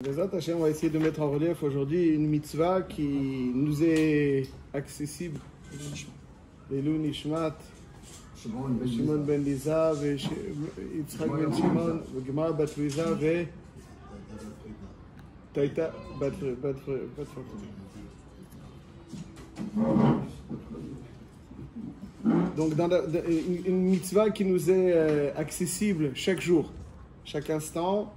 Bezat Hashem, on va essayer de mettre en relief aujourd'hui une mitzvah qui nous est accessible. Leilou Nishmat, Shimon ben Liza, Yitzhak ben Shimon, Gemara bat Luisa, et Taïta bat Donc, une mitzvah qui nous est accessible chaque jour, chaque instant,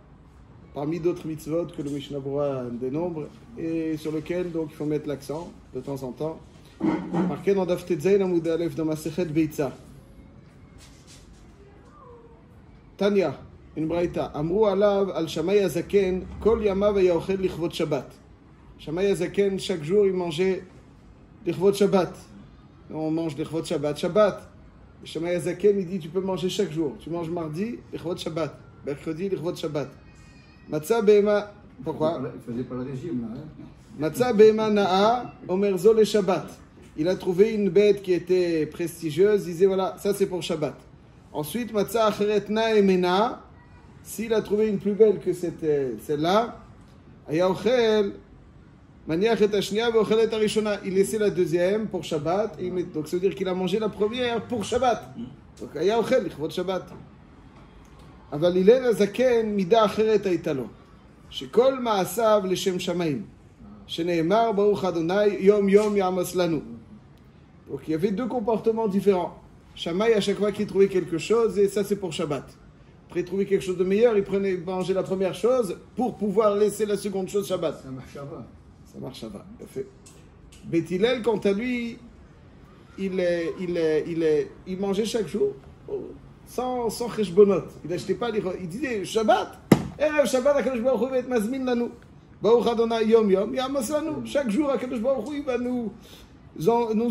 parmi d'autres mitzvot que le Mishnah Berurah dénombre, et sur lequel donc il faut mettre l'accent de temps en temps. Marqué dans Daf Tetzayin Amud Aleph dans Masechet Beitza. Tanya, une braïta. Amru alav al Shammai Hazaken, kol yamav haya ochel lichvot Shabbat. Shammai Hazaken, chaque jour il mangeait lichvot Shabbat. On mange lichvot Shabbat. Shabbat. Shammai Hazaken il dit tu peux manger chaque jour. Tu manges mardi, lichvot Shabbat. Mercredi, lichvot Shabbat. Matzah Behema, pourquoi? Il faisait pas le régime là. Matzah Behema Na'a, Omerzo le Shabbat. Il a trouvé une bête qui était prestigieuse, il disait voilà, ça c'est pour Shabbat. Ensuite, Matzah Acheret Na'emena, s'il a trouvé une plus belle que celle-là, Aya Ochel, Maniach et Ashnia, Ochel et Arishona, il laissait la deuxième pour Shabbat, donc ça veut dire qu'il a mangé la première pour Shabbat. Donc Aya Ochel, Lichvot Shabbat. אבל הלל הזקן מידה אחרת הייתה לו, שכל מעשיו לשם שמיים, שנאמר ברוך אדוני יום יום יעמס לנו. Donc il y avait deux comportements différents. Shammai, à chaque fois qu'il trouvait quelque chose, et ça c'est pour Shabbat. Après il trouvait quelque chose de meilleur, il prenait manger la première chose pour pouvoir laisser la seconde chose Shabbat. Ça marche Shabbat. Ça marche Shabbat, fait. Beth Hillel, quant à lui, il mangeait chaque jour. Sans cheshbonot. Il n'achetait pas les... Il disait Shabbat, Erev Shabbat, HaKadosh Baruch Hu va être mazmin lanu. Baruch Adonai Yom Yom, Yamas lanu. Chaque jour, HaKadosh Baruch Hu va nous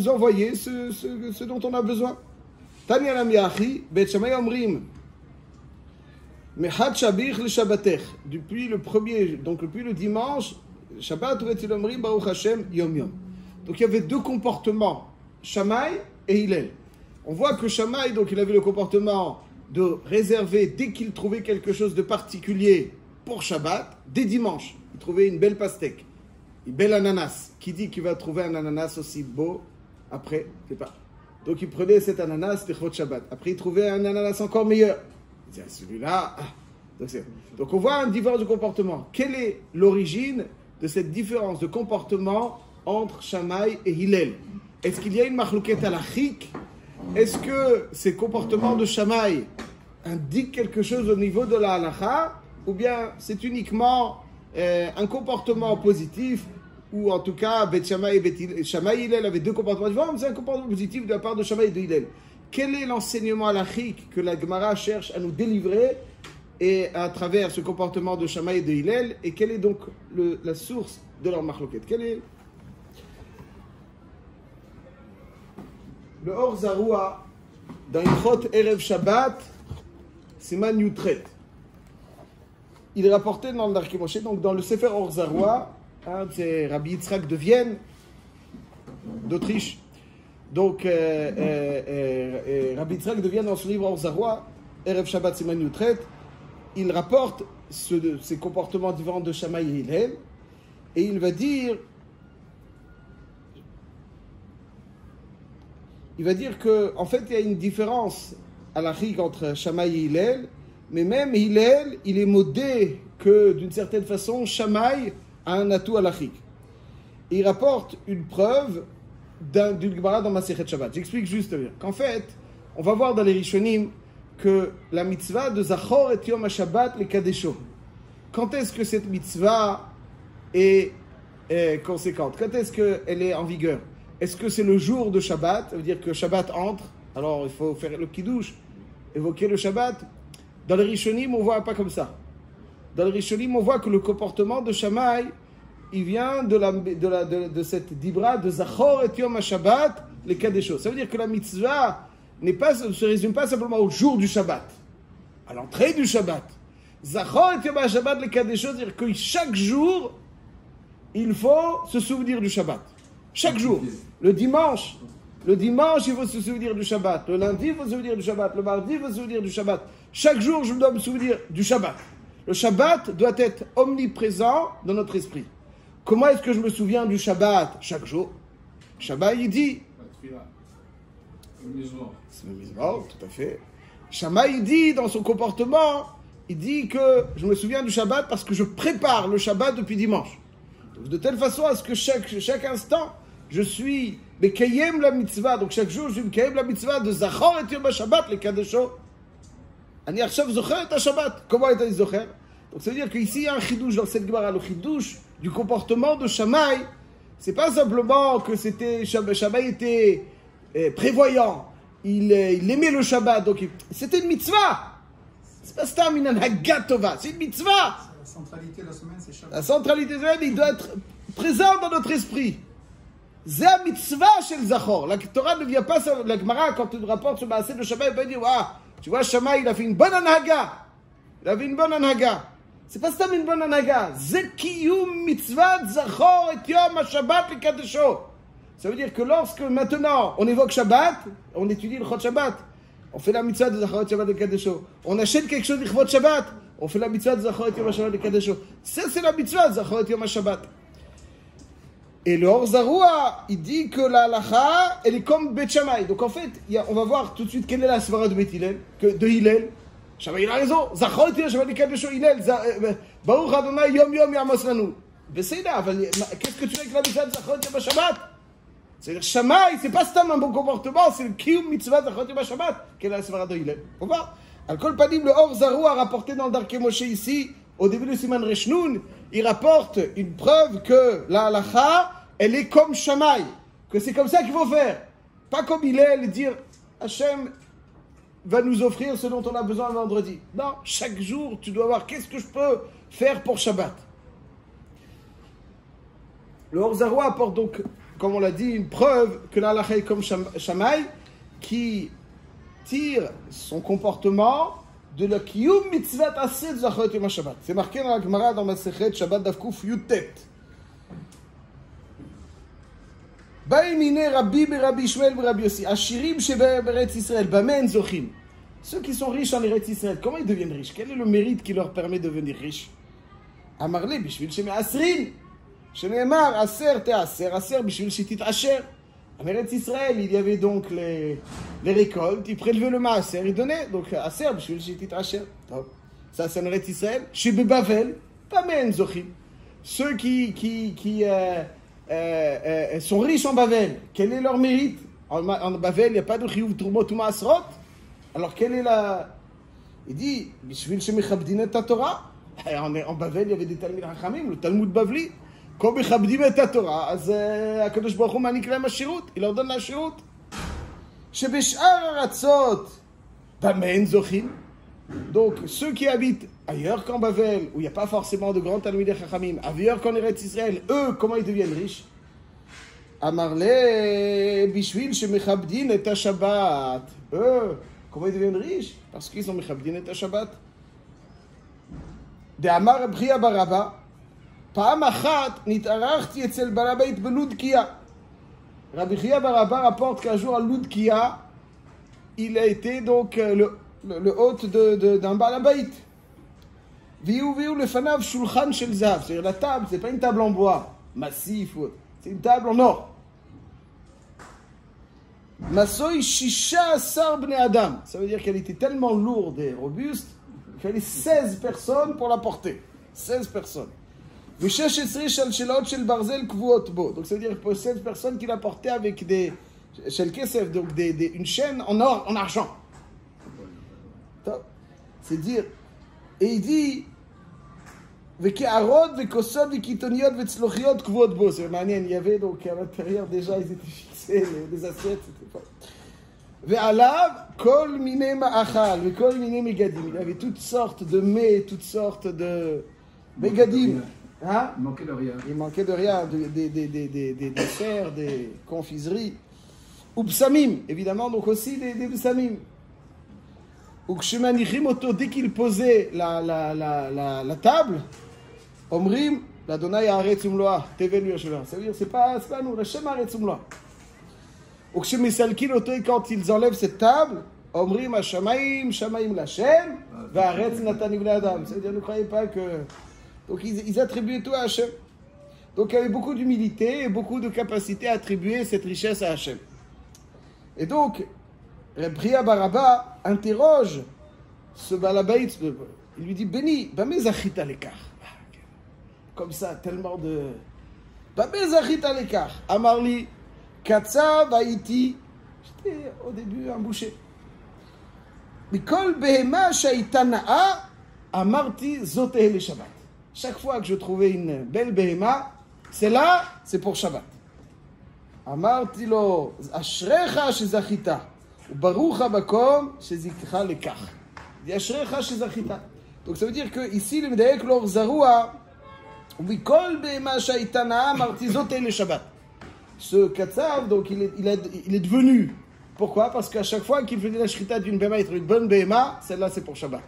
envoyer ce dont on a besoin. Tanya Lam Yachi, Bet Shammai Omrim, Mechat Shabich le Shabbatech. Depuis le dimanche, Shabbat, Bet Omrim, Baruch Hashem, Yom Yom. Donc il y avait deux comportements, Shammai et Hillel. On voit que Shammai, donc il avait le comportement de réserver, dès qu'il trouvait quelque chose de particulier pour Shabbat, dès dimanche, il trouvait une belle pastèque, une belle ananas. Qui dit qu'il va trouver un ananas aussi beau après? C'est pas. Donc il prenait cet ananas, Lichvot Shabbat. Après il trouvait un ananas encore meilleur. Il disait celui-là. Donc on voit un différence de comportement. Quelle est l'origine de cette différence de comportement entre Shammai et Hillel? Est-ce qu'il y a une machlouket halachique? Est-ce que ces comportements de Shammai indiquent quelque chose au niveau de la halacha, ou bien c'est uniquement un comportement positif, ou en tout cas Shammai et Hillel avaient deux comportements différents, mais c'est un comportement positif de la part de Shammai et de Hillel. Quel est l'enseignement halachique que la Gemara cherche à nous délivrer et à travers ce comportement de Shammai et de Hillel, et quelle est donc la source de leur machloket? Quelle est le Or Zarua, dans Ilchot Erev Shabbat, Siman Yutret. Il est rapporté dans le Darkei Moshe, donc dans le Sefer Or Zarua, c'est Rabbi Yitzhak de Vienne, d'Autriche. Donc, Rabbi Yitzhak de Vienne, dans son livre Or Zarua, Erev Shabbat, Siman Yutret, il rapporte ces comportements différents de Shammai et Hillel, et il va dire qu'en fait, il y a une différence halachique entre Shammai et Hillel, mais même Hillel, il est modé que, d'une certaine façon, Shammai a un atout halachique. Il rapporte une preuve d'une Gemara dans Masechet Shabbat. J'explique juste qu'en fait, on va voir dans les Rishonim que la mitzvah de Zachor et Yom HaShabbat le Kadesho. Quand est-ce que cette mitzvah est conséquente? Quand est-ce qu'elle est en vigueur? Est-ce que c'est le jour de Shabbat? Ça veut dire que Shabbat entre, alors il faut faire le kiddush, évoquer le Shabbat. Dans les Rishonim, on voit pas comme ça. Dans les Rishonim, on voit que le comportement de Shammai, il vient de cette dibra de Zachor et Yom HaShabbat, les cas des choses. Ça veut dire que la mitzvah ne se résume pas simplement au jour du Shabbat, à l'entrée du Shabbat. Zachor et Yom HaShabbat, les cas des choses, c'est-à-dire que chaque jour, il faut se souvenir du Shabbat. Chaque jour. Le dimanche, il faut se souvenir du Shabbat. Le lundi, il faut se souvenir du Shabbat. Le mardi, il faut se souvenir du Shabbat. Chaque jour, je dois me souvenir du Shabbat. Le Shabbat doit être omniprésent dans notre esprit. Comment est-ce que je me souviens du Shabbat chaque jour? Shabbat, il dit. C'est le Mizmor, tout à fait. Shammai, il dit dans son comportement, il dit que je me souviens du Shabbat parce que je prépare le Shabbat depuis dimanche. Donc, de telle façon à ce que chaque instant, je suis Mekayem la mitzvah. Donc chaque jour, je suis Mekayem la mitzvah de Zachor et Yom HaShabbat, les Kadesho. Ani Arshav Zocher et Shabbat. Comment est-il Zocher? Donc ça veut dire qu'ici, il y a un chidouche dans cette Gemara. Le chidouche du comportement de Shammai, c'est pas simplement que Shammai était prévoyant. Il aimait le Shabbat, donc c'était une mitzvah. C'est pas stam une anhaga tova, c'est une mitzvah. La centralité de la semaine, c'est Shabbat. La centralité de la semaine, il doit être présent dans notre esprit. C'est la mitzvah chez le Zachor. La Torah ne vient pas, la Gemara, quand tu rapportes ce maaseh de Shabbat, elle va dire, ah, tu vois, Shammai, il a fait une bonne anhaga. Il a fait une bonne anhaga. C'est pas stam une bonne anhaga. Zekiyum mitzvah Zachor et Yom HaShabbat le Kadesho. Ça veut dire que lorsque maintenant on évoque Shabbat, on étudie le Chod Shabbat, on fait la mitzvah de Zachor et Shabbat de Kadesho. On achète quelque chose de Chod Shabbat, on fait la mitzvah de Zachor et Shabbat de Kadesho. Ça, c'est la mitzvah de Zachor et Shabbat. Et le Or Zarua, il dit que la halacha, elle est comme Bet Shammai. Donc en fait, on va voir tout de suite quelle est la svara de Bet Hillel, de Hillel. Shammai, il a raison. Zachor et Shabbat de Kadesho, Hillel. Baruch Adonai Yom Yom Yamos Lanu. Besséda, qu'est-ce que tu fais avec la mitzvah de Zachor et Shabbat? C'est-à-dire, Shammai, c'est pas seulement un bon comportement, c'est le Kiyum Mitzvah Zachor et Shabbat. Quelle est la svara de Hillel? On va. Al-Kol Panim, le Or Zarua a rapporté dans le Darkei Moshe ici, au début de Siman Reshnoun, il rapporte une preuve que la halacha, elle est comme Shammai, que c'est comme ça qu'il faut faire. Pas comme Hillel, dire Hachem va nous offrir ce dont on a besoin le vendredi. Non, chaque jour, tu dois voir qu'est-ce que je peux faire pour Shabbat. Le Or Zarua apporte donc, comme on l'a dit, une preuve que la halacha est comme Shammai, qui tire son comportement de la Kiyum Mitzvat Aseh de Zachor et Shabbat. C'est marqué dans la Gemara dans Masechet Shabbat Davkuf Yutet. Baïmine Rabbi Rabbi Shmuel Rabbi Yossi Ashirim Sheberetz Israël Bamen Zochim. Ceux qui sont riches en Eretz Israël, comment ils deviennent riches? Quel est le mérite qui leur permet de devenir riches? Amarle Bishvil Sheme Asrin Sheneemar Aser Te Aser Aser Bishvil Shetit Asher. En Eretz Israël, il y avait donc les récoltes, ils prélevaient le maaser, ils donnaient, donc Aser Bishvil Shetit Asher. Ça c'est en Eretz Israël. Shebe Bavel Bamen Zochim. Ceux qui sont riches en Bavel, quel est leur mérite? En Bavel, il n'y a pas de Chiyuv Trumot ou Maasrot. Alors, quelle est la... Il dit, Bishvil Shemechabdin et Torah. En Bavel, il y avait des Talmid Hachamim, le Talmud Bavli. Quand Mechabdim et Torah, אז הקדוש ברוך הוא מעניק להם השירות, il leur donne la שירות. שבשאר הארצות, במה הם זוכים? Donc, ceux qui habitent ailleurs qu'en Bavel, où il n'y a pas forcément de grands Talmidei Chachamim, ailleurs qu'en Eretz Israël, eux, comment ils deviennent riches? Amarle, bishvil shemechabdin et Shabbat. Eux, comment ils deviennent riches? Parce qu'ils sont mechabdin et Shabbat. De Amar Bria Baraba, פעם אחת נתארחתי אצל בעל הבית בלודקיה. Rabbi Chia Baraba rapporte qu'un jour à Ludkia, il a été donc le hôte d'un Baal Habayit. Viu le fanav shulchan shel zav. C'est-à-dire la table, c'est pas une table en bois massif, c'est une table en or. Masoi shisha asar bnei adam. Ça veut dire qu'elle était tellement lourde et robuste qu'il fallait 16 personnes pour la porter. 16 personnes. Donc ça veut dire pour 16 personnes qui la portaient avec des shel kesef, donc une chaîne en or, en argent. C'est dire, et il dit c'est מעניין, il y avait donc à l'intérieur déjà ils étaient fixés les assiettes, ועליו כל מיני מאכל וכל מיני מגדים. Il y avait toutes sortes de mets, toutes sortes de מגדים. Hein? Il manquait de rien. Il manquait de rien, des desserts, des confiseries. Ou psamim, évidemment, donc aussi des psamim. Ou kshemanichim auto, dès qu'il posait la table, omrim, l'Adonai haaretz umloa, tevelu yasheva. Ça veut dire, c'est pas nous, l'Hashem haaretz umloa. Ou kshemesalkin auto, et quand ils enlèvent cette table, Omrim Hashamaim, Shamaim Lashem, Va'aretz Natani Bnei Adam. C'est-à-dire, ne croyez pas que... Donc, ils attribuaient tout à Hachem. Donc, il y avait beaucoup d'humilité et beaucoup de capacité à attribuer cette richesse à Hachem. Et donc, Priya Baraba interroge ce Balabaït. Il lui dit, Béni, Bamé Zachita l'écart. Comme ça, tellement de... Bamé Zachita l'écart. Amarli, Katsav, Haïti. J'étais au début un boucher. Mikol Behema Shaitana'a, Amarti Zoteh le Shabbat. Chaque fois que je trouvais une belle Behema, c'est là, c'est pour Shabbat. Amarti lo, Ashrecha Shezachita, Baruch Habakom Shezikcha lekach. Il dit Ashrecha Shezachita. Donc ça veut dire que ici, le Medaek Lor Zarua, Mikol Behema Shaitana'a, Amarti Zoteh le Shabbat. Ce Katsav, donc il est devenu. Pourquoi? Parce qu'à chaque fois qu'il faisait la shrita d'une béma, il trouvait une bonne béma, celle-là c'est pour Shabbat.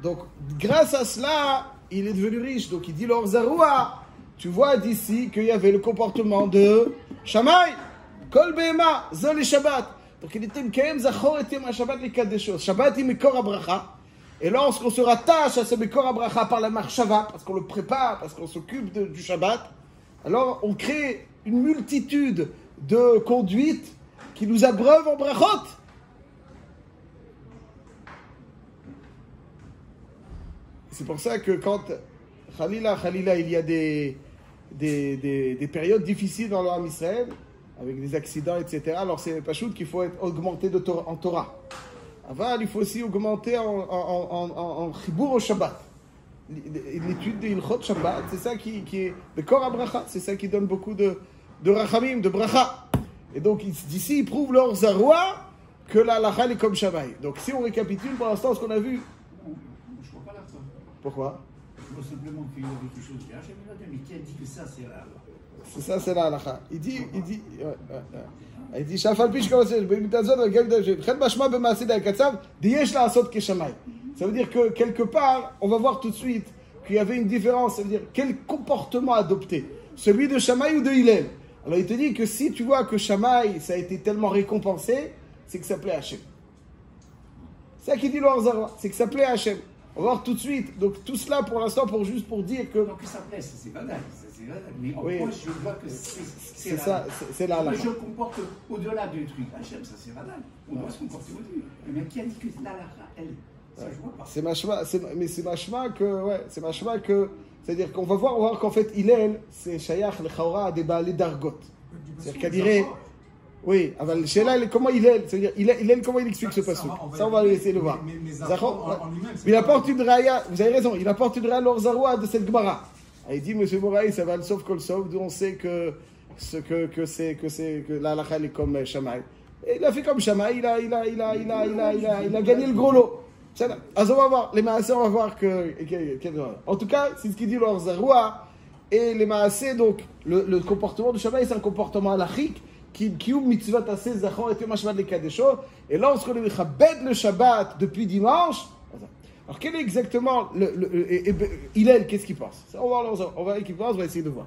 Donc, grâce à cela, il est devenu riche. Donc, il dit l'or Zaroua. Tu vois d'ici qu'il y avait le comportement de Shammai, Kol béma, Zol et Shabbat. Donc, il était Mkaem Zachor et Yom Shabbat les quatre des choses. Shabbat il Mekor Abracha. Et lorsqu'on se rattache à ce Mekor Abracha par la marshava, parce qu'on le prépare, parce qu'on s'occupe du Shabbat, alors on crée une multitude de conduites qui nous abreuvent en brachot. C'est pour ça que quand, Khalila, il y a des périodes difficiles dans l'Am Israël, avec des accidents, etc. Alors c'est pas chouette qu'il faut être augmenté en Torah. Avant, il faut aussi augmenter en Chibour au Shabbat. L'étude de Ilchot Shabbat, c'est ça qui est le Kor Abracha, c'est ça qui donne beaucoup de rachamim, de bracha. Et donc, d'ici, il prouve leur Zaroua que la halakha est comme Shammai. Donc, si on récapitule pour l'instant ce qu'on a vu. Je ne vois pas là. Pourquoi? Je vois simplement qu'il y a quelque chose qui a Hachem, mais qui a dit que ça, c'est la halakha? C'est ça, c'est la halakha. Il dit, Shafal Pish Kawasel, B'mitazot, Ched Bashma B'maaseh Da'akatsav, Diyesh La'asot Keshamai. Ça veut dire que quelque part, on va voir tout de suite qu'il y avait une différence. Ça veut dire quel comportement adopter, celui de Shammai ou de Hillel. Alors il te dit que si tu vois que Shammai, ça a été tellement récompensé, c'est que ça plaît à Hachem. C'est ça qu'il dit le Harzara, c'est que ça plaît à Hachem. On va voir tout de suite. Donc tout cela pour l'instant, juste pour dire que... Donc que ça plaît, c'est banal. Mais en moi, je vois que c'est ça, c'est là. Je comporte au-delà du truc. Hachem, ça c'est banal. On doit se comporter au-dessus. Mais qui a dit que l'halakha, elle... Ça, je vois pas. C'est machma que... C'est-à-dire qu'on va voir qu'en fait, Hillel, c'est Shayach, le Chaora, des Baalé d'Argot. C'est-à-dire qu'à dire... Oui, Sheila, comment Hillel, c'est-à-dire, Hillel, comment il explique ce passage? Ça, on va essayer de voir. Mais il apporte une raya, vous avez raison, il apporte une raya l'or Zaroua de cette Gemara. Il dit, monsieur Moraï, ça va le sauf kol sauf, d'où on sait que la halakha est comme Shammai. Et il a fait comme Shammai, il a gagné le gros lot. Alors on va voir, les maasés, on va voir que... En tout cas, c'est ce qu'il dit l'or Zaroua. Et les maasés, donc, le comportement de Shammai, c'est un comportement halachique, qui mitzvot assez zachor et yom Shabbat le kadesho. Et lorsqu'on est chabed le Shabbat depuis dimanche, alors quel est exactement Hillel, qu'est-ce qu'il pense? On va voir qu'il pense, on va essayer de voir.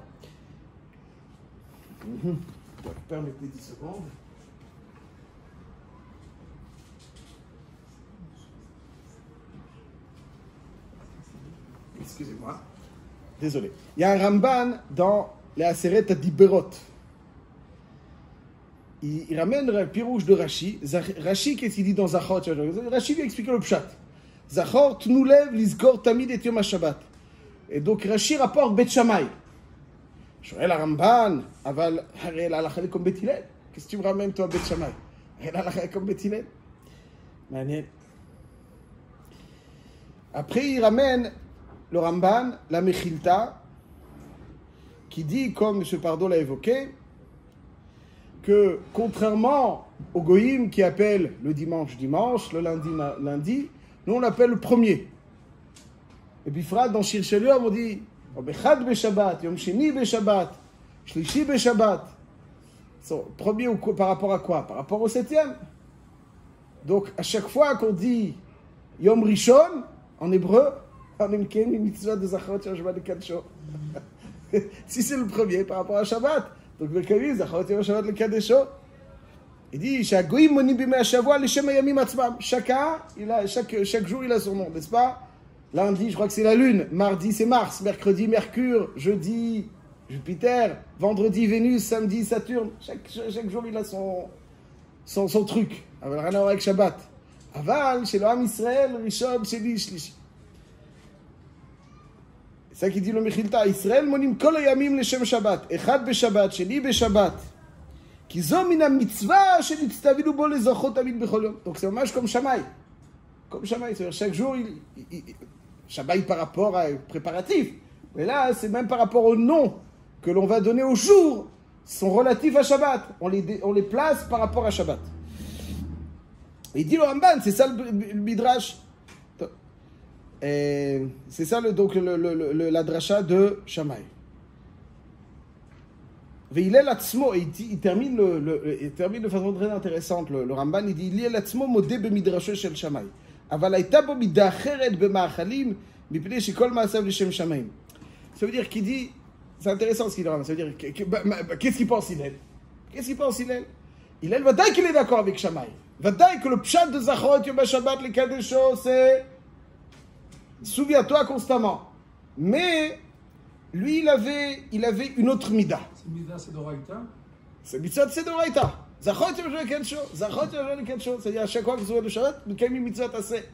Permettez 10 secondes. Excusez-moi. Désolé. Il y a un Ramban dans les Aseret Diberot. Il ramène le pirouge de Rashi. Rashi, qu'est-ce qu'il dit dans Zachor? Rashi lui explique le pshat. Zachor, tnulev, lizgor, tamid et yom Shabbat. Et donc Rashi rapporte Bet Shammai. Je dirais la Ramban, aval, harel halakha comme Bet Hillel. Qu'est-ce que tu me ramènes, toi, Bet Shammai? Harel halakha comme Bet Hillel. Maniel. Après, il ramène le Ramban, la Mechilta, qui dit, comme M. Pardo l'a évoqué, que contrairement au Goïm qui appelle le dimanche, le lundi, nous on l'appelle le premier. Et puis frère, dans Shir Shel Yom, on dit Bechad Beshabbat, Yom Sheni Beshabbat, Shlishi Beshabbat. Premier par rapport à quoi? Par rapport au 7e. Donc à chaque fois qu'on dit Yom Rishon, en hébreu, on est une mitzvah de Zachor Shabbat de Kadsho. Si c'est le premier par rapport à Shabbat, donc le Kavi, Zachor Shabbat le Kadesho. Il dit, chaque jour, il a son nom, n'est-ce pas? Lundi, je crois que c'est la Lune. Mardi, c'est Mars. Mercredi, Mercure. Jeudi, Jupiter. Vendredi, Vénus. Samedi, Saturne. Chaque jour, il a son truc. Aval, rien à voir avec Shabbat. Aval, chez le Ham Israël, Rishon, Sheni, Shlishi. C'est ça qui dit le Mechilta. Israël, monim kol hayamim leshem Shabbat. Echad beshabbat, Sheni beshabbat. Ki zo mina mitzvah shenitztavilu bo lezochot tamid bechol yom. Donc c'est hommage comme Shammai. Comme Shammai, c'est-à-dire chaque jour, Shabbat par rapport à préparatif. Mais là, c'est même par rapport au nom que l'on va donner aux jours, sont relatifs à Shabbat. On les place par rapport à Shabbat. Et il dit le Ramban, c'est ça le Midrash. C'est ça donc la dracha de Shammai. Il termine de façon très intéressante. Le Ramban, il dit, il est l'atzmo modé bemidrasho shel Shammai. אבל הייתה בו מידה אחרת במאכלים, מפני שכל מעשיו לשם שמיים. Ça veut dire qu'il dit, c'est intéressant ce qu'il dit, ça veut dire, qu'est-ce qu'il pense Hillel? Qu'est-ce qu'il pense Hillel? Hillel, ודאי qu'il est d'accord avec Shammai. ודאי que le pshat de Zachorot Yom HaShabbat לקדשו, c'est souviens-toi constamment. Mais lui, il avait une autre mida. C'est mida, c'est d'Oraïta? C'est mitzvot, c'est d'Oraïta. Zachot Yom HaShabbat, c'est-à-dire à chaque fois que vous avez le Shabbat, vous avez mitzvot assez.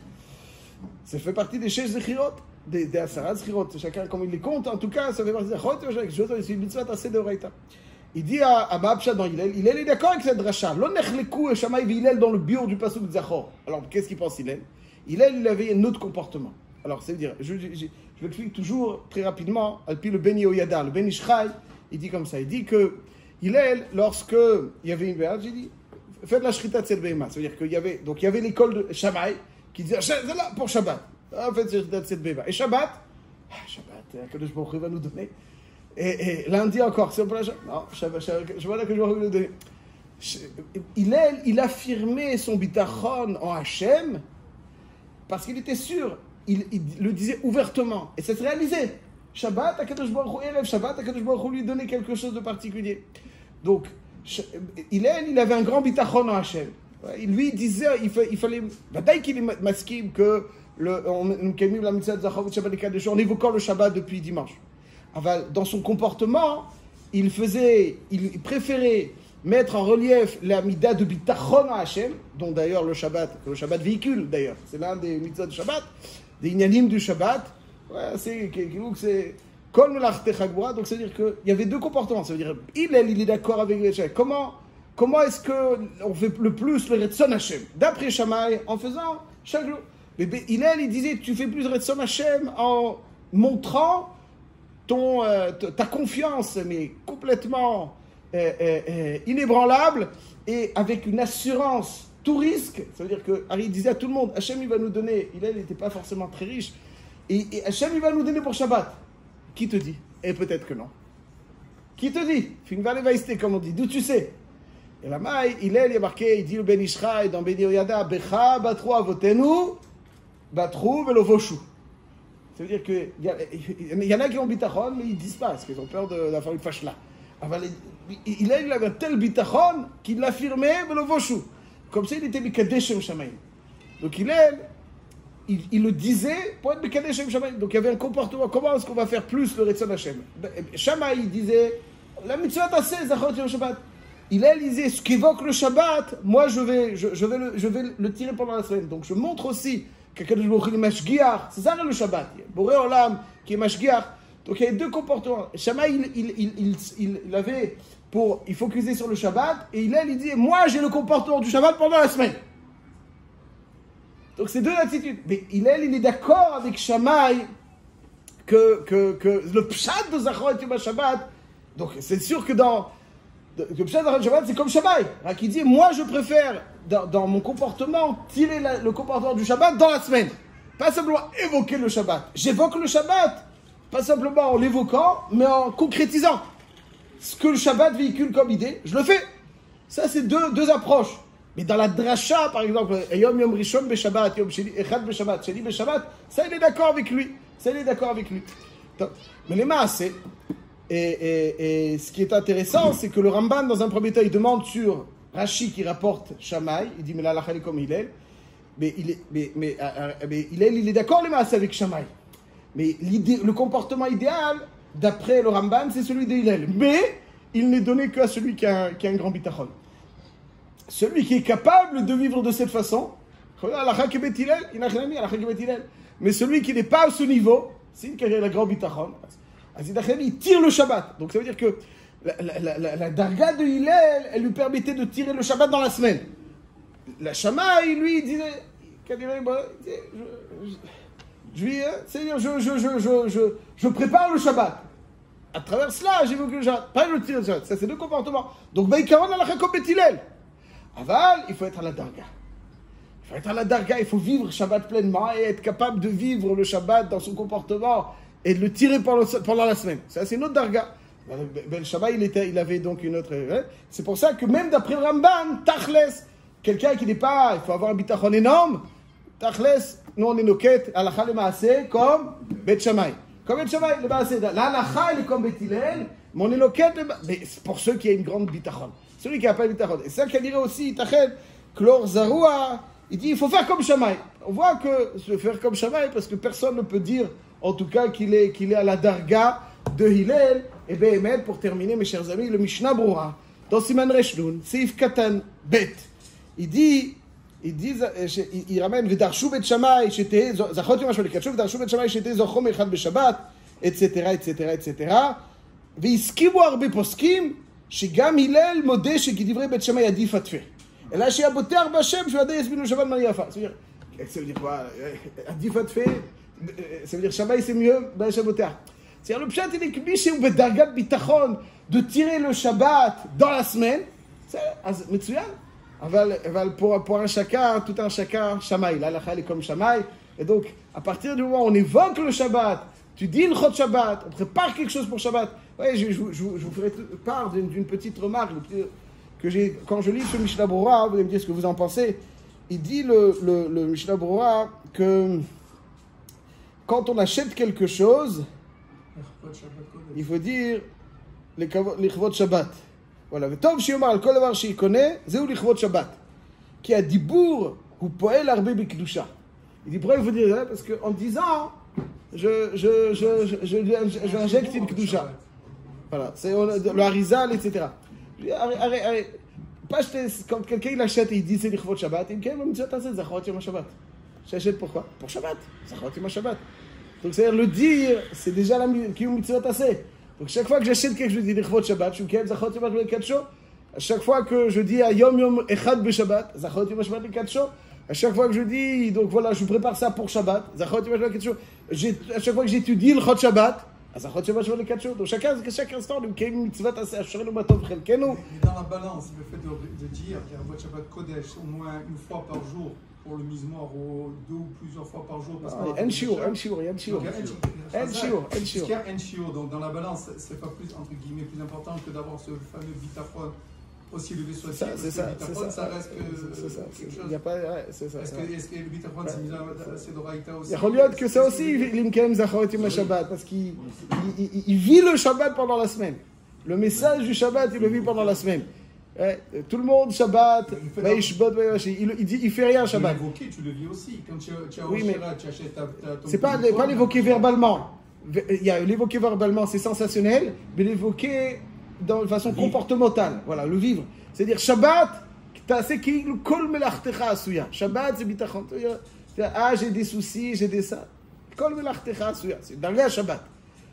Ça fait partie des 6 zechirot, des Asara zechirot. Chacun, comme il les compte, en tout cas, ça fait partie de Zachot Yom HaShabbat, c'est une mitzvot assez d'Oraïta. Il dit à Ma'abshad dans Hillel est d'accord avec cette dracha. Lo nechleku et Shammai et Hillel dans le biur du pasuk de Zachor. Alors, qu'est-ce qu'il pense Hillel? Hillel, il avait un autre comportement. Alors, c'est-à-dire, je l'explique toujours très rapidement, puis le Ben Yehoyada, le Ben Ishchai, il dit comme ça, il dit que Hillel, lorsque il y avait une béate, j'ai dit, faites la shrita tsel behema. C'est-à-dire qu'il y avait l'école de Shammai qui disait, c'est là pour Shabbat. Faites la shrita tsel behema. Et Shabbat, Kadosh Baruch Hu va nous donner. Et lundi encore, c'est pour la Shabbat. Non, Shabbat, que je vais nous donner. Il affirmait son bitachon en Hachem parce qu'il était sûr, il le disait ouvertement. Et ça se réalisait. Shabbat, Akadosh Baruch Hu, Erev Shabbat, Akadosh Baruch Hu lui donnait quelque chose de particulier. Donc, il avait un grand bitachon en Hachem. Il lui disait, il fallait, bataille qu'il est masqué que on la mitzvah de Zachor Shabbat Kaddish en évoquant le Shabbat depuis dimanche. Dans son comportement, il préférait mettre en relief la mida de bitachon en Hachem, dont d'ailleurs le Shabbat véhicule d'ailleurs. C'est l'un des mitzvahs de Shabbat, des inyanim du Shabbat. Ouais, c'est Kol Melachtecha Gvura, donc c'est-à-dire qu'il y avait deux comportements. Ça veut dire, il est d'accord avec les Hachem. Comment est-ce qu'on fait le plus le Retzon Hachem? D'après Shammai, en faisant chaque jour. Mais il disait, tu fais plus le Retzon Hachem en montrant ta confiance, mais complètement inébranlable, et avec une assurance tout risque. Ça veut dire que Ari disait à tout le monde, Hachem il va nous donner, il n'était pas forcément très riche, et Hachem il va nous donner pour Shabbat. Qui te dit? Et peut-être que non. Qui te dit? Finvale vaïsté, comme on dit. D'où tu sais? Et la maille, il est marqué, il dit le Ben Ishchai dans Ben Yehoyada, Becha batru avotenu, batru velo voshu. Ça veut dire qu'il y en a qui ont bitachon, mais ils disent pas, parce qu'ils ont peur d'avoir une fâche là. Il avait un tel bitachon qu'il l'affirmait velo voshu. Comme ça, il était Mikadeshem Shamayim. Donc il le disait pour être Mikadeshem Shamayim. Donc il y avait un comportement. Comment est-ce qu'on va faire plus le Retzon Hashem? Shammai, il disait la mitzvah assez, Zachor Yom Shabbat. Il disait ce qu'évoque le Shabbat, moi je vais le tirer pendant la semaine. Donc je montre aussi qu'Akadosh Baruch Hu est mashgiach. C'est ça le Shabbat. Boré Olam qui est mashgiach. Donc il y a deux comportements. Shammai, il avait il focusait sur le Shabbat, et il dit, moi j'ai le comportement du Shabbat pendant la semaine. Donc c'est deux attitudes. Mais il est d'accord avec Shammai que le pshat de Zachor Yom Shabbat, donc c'est sûr que le pshat de Zachor Shabbat c'est comme Shammai, hein, qui dit, moi je préfère dans mon comportement tirer le comportement du Shabbat dans la semaine. Pas simplement évoquer le Shabbat. J'évoque le Shabbat, pas simplement en l'évoquant, mais en concrétisant. Ce que le Shabbat véhicule comme idée, je le fais. Ça, c'est deux approches. Mais dans la dracha, par exemple, Yom Rishon Beshabbat, Yom Sheni Echad Beshabbat, Sheni Beshabbat, ça, il est d'accord avec lui. Mais les maaseh, et ce qui est intéressant, c'est que le Ramban, dans un premier temps, il demande sur Rashi qui rapporte Shammai, il dit mais la halakha est comme Hillel, mais Hillel il est d'accord les masses avec Shammai. Mais le comportement idéal, d'après le Ramban, c'est celui de Hillel. Mais il n'est donné qu'à celui qui a un grand bitachon. Celui qui est capable de vivre de cette façon, mais celui qui n'est pas à ce niveau, c'est une carrière de grand bitachon, il tire le Shabbat. Donc ça veut dire que la darga de Hillel, elle lui permettait de tirer le Shabbat dans la semaine. La Shammai, lui, disait, je prépare le Shabbat. À travers cela, j'ai vu que le Shabbat, pas le tir le Shabbat. Ça, c'est deux comportements. Donc, Baïkaron, la lacha comme Hillel. Aval, il faut être à la darga. Il faut être à la darga, il faut vivre Shabbat pleinement et être capable de vivre le Shabbat dans son comportement et de le tirer pendant la semaine. Ça, c'est une autre darga. Ben Shammai, il avait donc une autre. C'est pour ça que même d'après le Ramban, Tachles, quelqu'un qui n'est pas, il faut avoir un bitachon énorme. Tachles, nous on est noquet, halakha le maaseh comme Bet Shammai. Comme Bet Shammai, le maaseh, l'halakha il est comme Bet Hillel, mais on est noquet, mais c'est pour ceux qui ont une grande bitachon. Celui qui n'a pas de bitachon. Et ça qu'il dirait aussi, Tachel, Klor Zaroua, il dit il faut faire comme Shammai. On voit que se faire comme Shammai, parce que personne ne peut dire, en tout cas, qu'il est à la darga de Hillel. Et bien, pour terminer, mes chers amis, le Mishnah Brura, dans Siman Resh Nun, Seif Katan Bet, il ramène V'darshu Bet Shammai, Shete, Zachot Yom HaShabbat Lekatshov, V'darshu Bet Shammai, Shete, Zochom Echad B'Shabbat, etc., etc., etc. V'yiskimu arbe poskim, שגם הלל מודה שכדברי בית שמאי עדיף התפה. אלא שהבוטח בשם שוודאי יסבינו שבת מנה יפה. Ça veut dire quoi? עדיף התפה? Ça veut dire שמאי c'est mieux, ben שבוטח. C'est-à-dire le pshat il est que מי שהוא בדרגת ביטחון de tirer le Shabbat dans la semaine, אז מצוין. אבל pour un chacun, tout un chacun, שמאי. L'halakha elle est comme שמאי. Et donc, à partir du moment où on évoque le Shabbat, tu dis le Chod Shabbat, on prépare quelque chose pour Shabbat. Ouais, je vous ferai part d'une petite remarque que j'ai quand je lis ce Mishnah Brura, vous allez me dire ce que vous en pensez. Il dit le Mishnah Brura que quand on achète quelque chose, il faut dire l'Ichvot Shabbat. Voilà. Tov shiomar al kol davar sheikone, zeu l'Ichvot Shabbat. Qui a dibour ou poel arbe b'kedusha. Il dit pourquoi il faut dire ça? Parce qu'en disant j'injecte une kedusha. Voilà, c'est le harizal, etc. Arrête. Quand quelqu'un il achète et il dit c'est l'Ichvot Shabbat, il me dit c'est Zachot Yom HaShabbat. J'achète pourquoi? Pour Shabbat. Zachot Yom HaShabbat. Donc c'est-à-dire le dire, c'est déjà la Kiyum Mitzvot assez. Donc chaque fois que j'achète quelque chose, je dis l'Ichvot Shabbat, je suis Kem Zachot Yom HaShabbat Kadsho. À chaque fois que je dis Yom Yom Echad B'Shabbat, Zachot Yom HaShabbat Kadsho. À chaque fois que je dis, donc voilà, je prépare ça pour Shabbat, Zachot Yom HaShabbat Kadsho. À chaque fois que j'étudie le Chod Shabbat, Zachot Yom HaShabbat Kadsho. Donc chaque instant, le Kiyum Mitzvot assez assuré le Matov Chelkenu. Mais dans la balance, le fait de dire qu'il y a un Shabbat Kodesh au moins une fois par jour pour le Mizmor ou deux ou plusieurs fois par jour. Un shiur. Donc dans la balance, c'est pas plus, entre guillemets, plus important que d'avoir ce fameux bitachon aussi levé soit ça, c'est ça, ça reste que quelque chose. Il y a pas, ouais, c'est ça. Est-ce que le bitachon c'est d'Oraïta aussi? Il y a Choliot que ça aussi, l'imkem Zachot Yom HaShabbat, parce qu'il vit le Shabbat pendant la semaine. Le message du Shabbat, il le vit pendant la semaine. Ouais, tout le monde, Shabbat, il fait rien Shabbat. L'évoquer, tu le vis aussi. Quand tu as oui, mais tu achètes ton c'est pas l'évoquer verbalement. Il y a l'évoquer verbalement, c'est sensationnel, mais l'évoquer de façon comportementale. Voilà, le vivre. C'est-à-dire Shabbat, c'est qu'il kol melachtecha asuya. Shabbat, c'est bitachon. Ah, j'ai des soucis, j'ai des ça. Kol melachtecha asuya. C'est dans le Shabbat.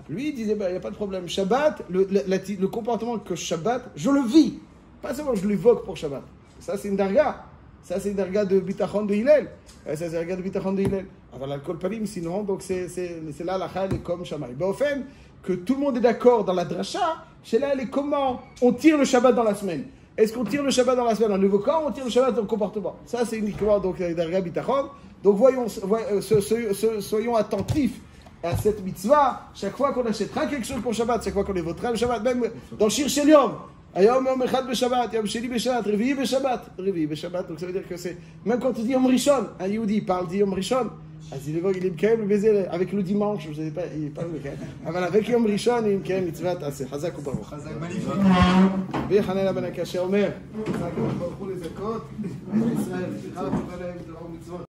Lui, il disait, il n'y a pas de problème. Shabbat, le comportement que Shabbat, je le vis. Pas seulement je l'évoque pour Shabbat. Ça, c'est une darga. Ça, c'est une darga de bitachon de Hillel. Ça, c'est une darga de bitachon de Hillel. Voilà, le kol palim, sinon, donc c'est là la chal est comme Shammai. Ben, au fait, que tout le monde est d'accord dans la dracha, c'est là, elle est comment on tire le Shabbat dans la semaine. Est-ce qu'on tire le Shabbat dans la semaine en évoquant ou on tire le Shabbat dans le comportement? Ça, c'est uniquement donc la darga bitachon. Donc, soyons attentifs à cette mitzvah. Chaque fois qu'on achètera quelque chose pour Shabbat, chaque fois qu'on évoquera le Shabbat, même dans le Shir Shel Yom. Ayom Yom Echad B'Shabbat, Yom Sheni B'Shabbat, Revi'i B'Shabbat. Donc ça veut dire que c'est, même quand tu dis Yom Rishon, un Yehudi parle dit Yom Rishon, אז il est מקיים בזה, avec le dimanche, je sais pas, il est pas מקיים, אבל avec יום ראשון הוא מקיים מצוות עשה, חזק וברוך. חזק, מניפיק. ויחנן בן הקשה אומר, חזק וברוך הוא לזכות, ישראל, סליחה ובא להם תורה ומצוות.